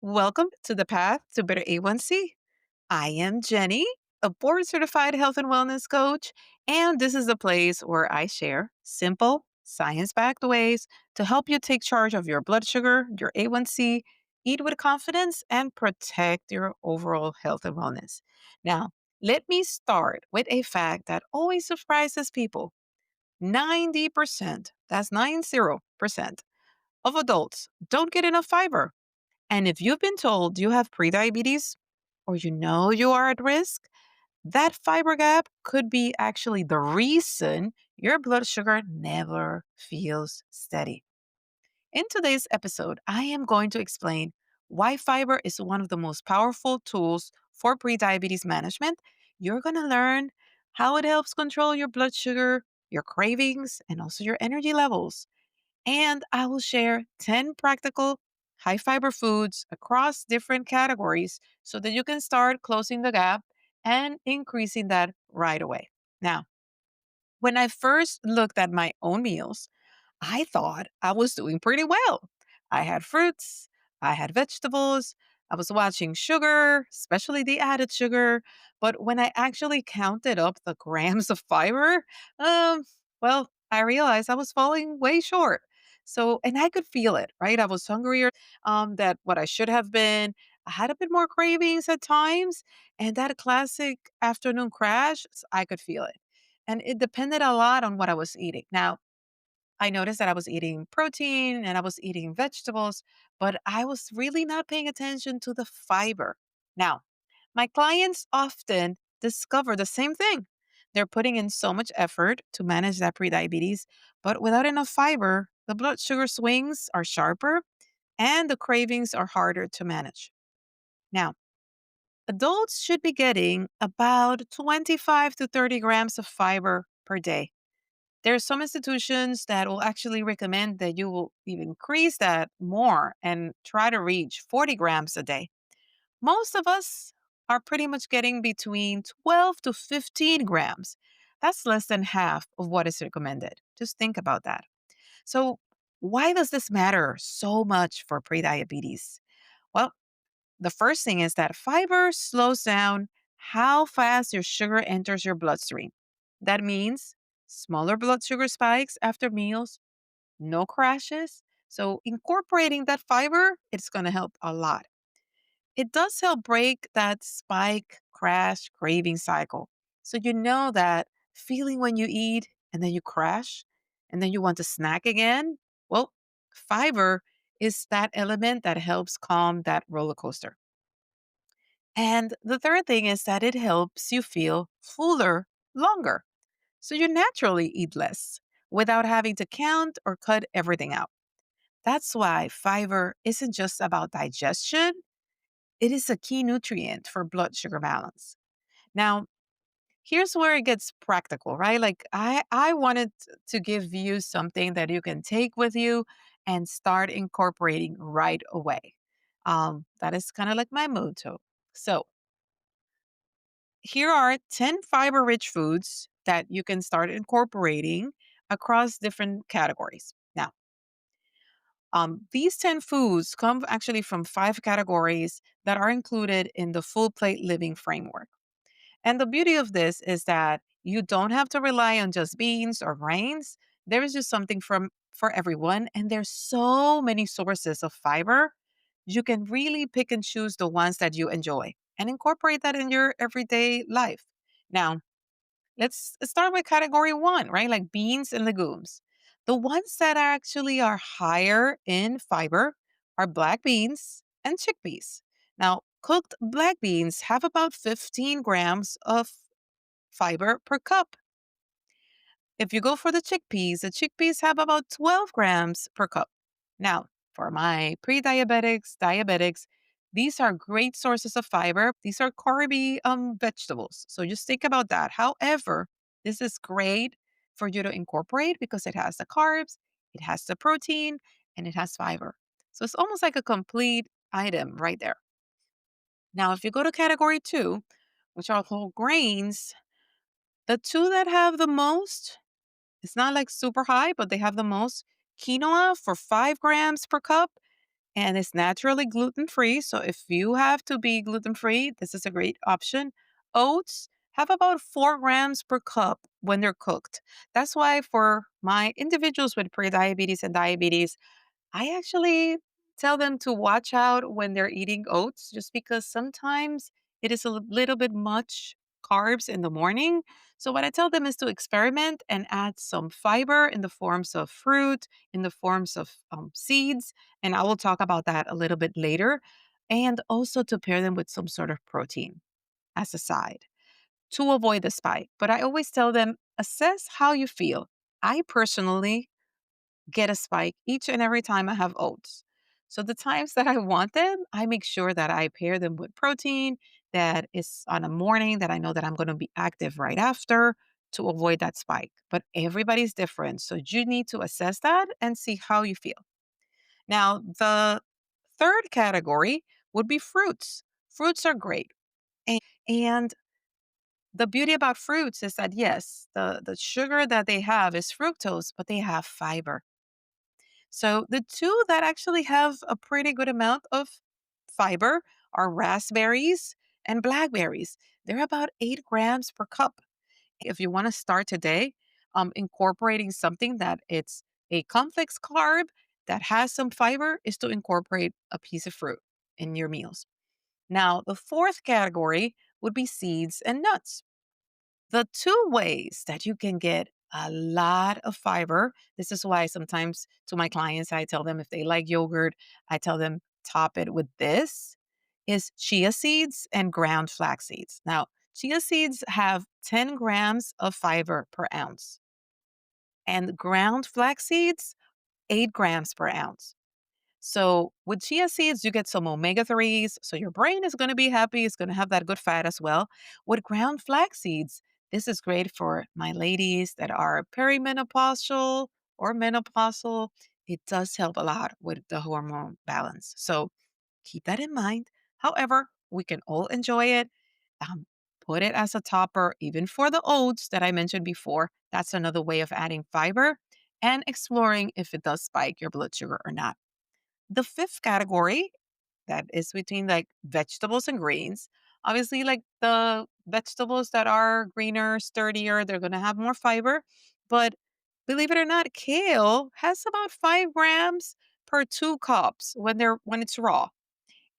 Welcome to the path to Better A1C. I am Jenny, a board certified health and wellness coach, and this is the place where I share simple, science backed ways to help you take charge of your blood sugar, your A1C, eat with confidence, and protect your overall health and wellness. Now, let me start with a fact that always surprises people. 90%, that's 90%, of adults don't get enough fiber. And if you've been told you have prediabetes or you know you are at risk, that fiber gap could be actually the reason your blood sugar never feels steady. In today's episode, I am going to explain why fiber is one of the most powerful tools for prediabetes management. You're going to learn how it helps control your blood sugar, your cravings, and also your energy levels. And I will share 10 practical high fiber foods across different categories so that you can start closing the gap and increasing that right away. Now, when I first looked at my own meals, I thought I was doing pretty well. I had fruits, I had vegetables, I was watching sugar, especially the added sugar. But when I actually counted up the grams of fiber, I realized I was falling way short. So, and I could feel it, right? I was hungrier that what I should have been. I had a bit more cravings at times, and that classic afternoon crash, I could feel it. And it depended a lot on what I was eating. Now, I noticed that I was eating protein and I was eating vegetables, but I was really not paying attention to the fiber. Now, my clients often discover the same thing. They're putting in so much effort to manage that prediabetes, but without enough fiber, the blood sugar swings are sharper and the cravings are harder to manage. Now, adults should be getting about 25 to 30 grams of fiber per day. There are some institutions that will actually recommend that you will even increase that more and try to reach 40 grams a day. Most of us are pretty much getting between 12 to 15 grams. That's less than half of what is recommended. Just think about that. So, why does this matter so much for prediabetes? Well, the first thing is that fiber slows down how fast your sugar enters your bloodstream. That means smaller blood sugar spikes after meals, no crashes. So incorporating that fiber, it's going to help a lot. It does help break that spike crash craving cycle. So you know that feeling when you eat and then you crash and then you want to snack again. Well, fiber is that element that helps calm that roller coaster. And the third thing is that it helps you feel fuller longer. So you naturally eat less without having to count or cut everything out. That's why fiber isn't just about digestion, it is a key nutrient for blood sugar balance. Now, here's where it gets practical, right? Like I wanted to give you something that you can take with you and start incorporating right away. That is kind of like my motto. So, here are 10 fiber rich foods that you can start incorporating across different categories. Now, these 10 foods come actually from five categories that are included in the full plate living framework. And the beauty of this is that you don't have to rely on just beans or grains. There is just something for everyone. And there's so many sources of fiber. You can really pick and choose the ones that you enjoy and incorporate that in your everyday life. Now, let's start with category one, right? Like beans and legumes. The ones that actually are higher in fiber are black beans and chickpeas. Now, cooked black beans have about 15 grams of fiber per cup. If you go for the chickpeas have about 12 grams per cup. Now, for my pre-diabetics, diabetics, these are great sources of fiber. These are carby vegetables. So just think about that. However, this is great for you to incorporate because it has the carbs, it has the protein, and it has fiber. So it's almost like a complete item right there. Now, if you go to category two, which are whole grains, the two that have the most, it's not like super high, but they have the most quinoa for 5 grams per cup and it's naturally gluten free. So if you have to be gluten free, this is a great option. Oats have about 4 grams per cup when they're cooked. That's why for my individuals with prediabetes and diabetes, I actually tell them to watch out when they're eating oats just because sometimes it is a little bit much carbs in the morning. So, what I tell them is to experiment and add some fiber in the forms of fruit, in the forms of seeds. And I will talk about that a little bit later. And also to pair them with some sort of protein as a side to avoid the spike. But I always tell them assess how you feel. I personally get a spike each and every time I have oats. So the times that I want them, I make sure that I pair them with protein that is on a morning that I know that I'm going to be active right after to avoid that spike. But everybody's different. So you need to assess that and see how you feel. Now, the third category would be fruits. Fruits are great. And the beauty about fruits is that, yes, the sugar that they have is fructose, but they have fiber. So the two that actually have a pretty good amount of fiber are raspberries and blackberries. They're about 8 grams per cup. If you want to start today, incorporating something that it's a complex carb that has some fiber is to incorporate a piece of fruit in your meals. Now, the fourth category would be seeds and nuts. The two ways that you can get a lot of fiber, this is why sometimes to my clients, I tell them if they like yogurt, I tell them top it with this, is chia seeds and ground flax seeds. Now, chia seeds have 10 grams of fiber per ounce, and ground flax seeds, 8 grams per ounce. So with chia seeds, you get some omega 3s. So your brain is going to be happy. It's going to have that good fat as well. With ground flax seeds, this is great for my ladies that are perimenopausal or menopausal. It does help a lot with the hormone balance. So keep that in mind. However, we can all enjoy it. Um, put it as a topper, even for the oats that I mentioned before. That's another way of adding fiber and exploring if it does spike your blood sugar or not. The fifth category that is between like vegetables and greens. Obviously, like the vegetables that are greener, sturdier, they're going to have more fiber. But believe it or not, kale has about 5 grams per 2 cups when it's raw.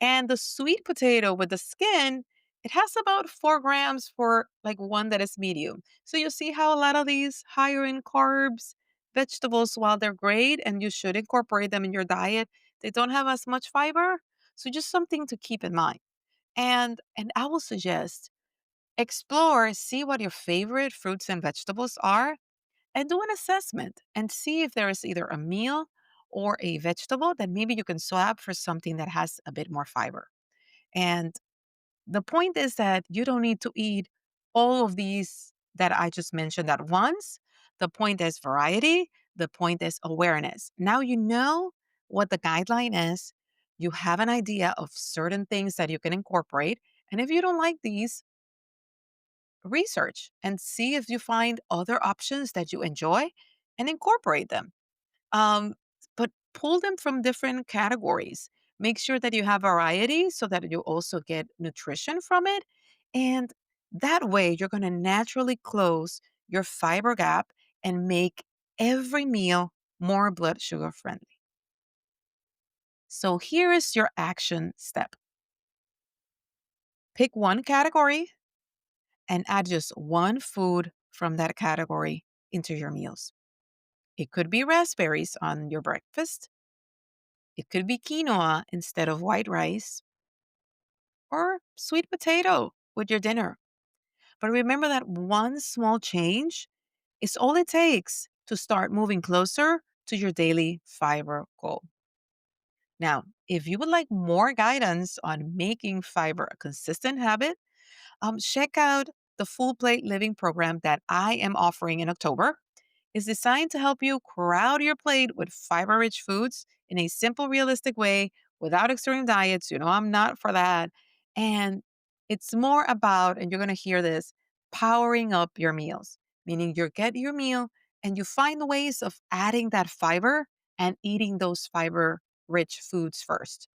And the sweet potato with the skin, it has about 4 grams for like one that is medium. So you see how a lot of these higher in carbs vegetables, while they're great and you should incorporate them in your diet, they don't have as much fiber. So just something to keep in mind. And I will suggest explore, see what your favorite fruits and vegetables are, and do an assessment and see if there is either a meal or a vegetable that maybe you can swap for something that has a bit more fiber. And the point is that you don't need to eat all of these that I just mentioned at once. The point is variety. The point is awareness. Now you know what the guideline is. You have an idea of certain things that you can incorporate. And if you don't like these, research and see if you find other options that you enjoy and incorporate them. Um, but pull them from different categories. Make sure that you have variety so that you also get nutrition from it. And that way, you're going to naturally close your fiber gap and make every meal more blood sugar friendly. So here is your action step. Pick one category and add just one food from that category into your meals. It could be raspberries on your breakfast. It could be quinoa instead of white rice or sweet potato with your dinner. But remember that one small change is all it takes to start moving closer to your daily fiber goal. Now, if you would like more guidance on making fiber a consistent habit, check out the Full Plate Living program that I am offering in October. It's designed to help you crowd your plate with fiber rich foods in a simple, realistic way without extreme diets. You know, I'm not for that. And it's more about, and you're going to hear this, powering up your meals, meaning you get your meal and you find ways of adding that fiber and eating those fiber rich foods first.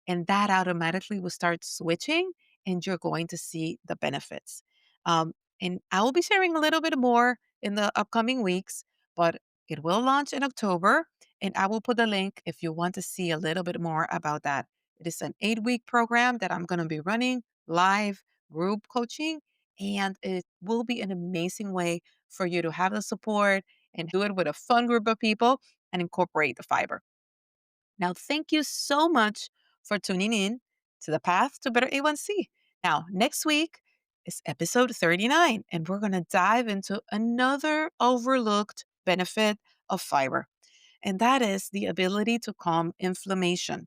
And that automatically will start switching, and you're going to see the benefits. Um, and I will be sharing a little bit more in the upcoming weeks, but it will launch in October. And I will put the link if you want to see a little bit more about that. It is an 8-week program that I'm going to be running live group coaching. And it will be an amazing way for you to have the support and do it with a fun group of people and incorporate the fiber. Now, thank you so much for tuning in to the Path to Better A1C. Now, next week is episode 39, and we're going to dive into another overlooked benefit of fiber, and that is the ability to calm inflammation,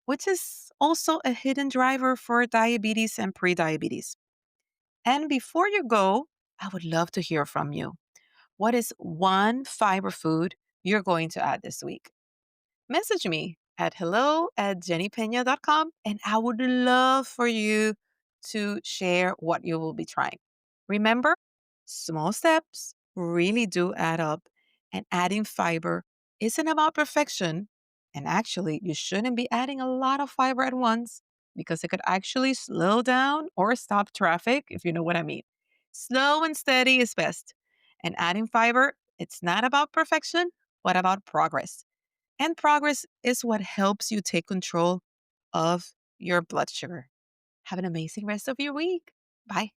which is also a hidden driver for diabetes and prediabetes. And before you go, I would love to hear from you. What is one fiber food you're going to add this week? Message me at hello@jennypena.com, and I would love for you to share what you will be trying. Remember, small steps really do add up, and adding fiber isn't about perfection. And actually, you shouldn't be adding a lot of fiber at once because it could actually slow down or stop traffic, if you know what I mean. Slow and steady is best. And adding fiber, it's not about perfection, but about progress. And progress is what helps you take control of your blood sugar. Have an amazing rest of your week. Bye.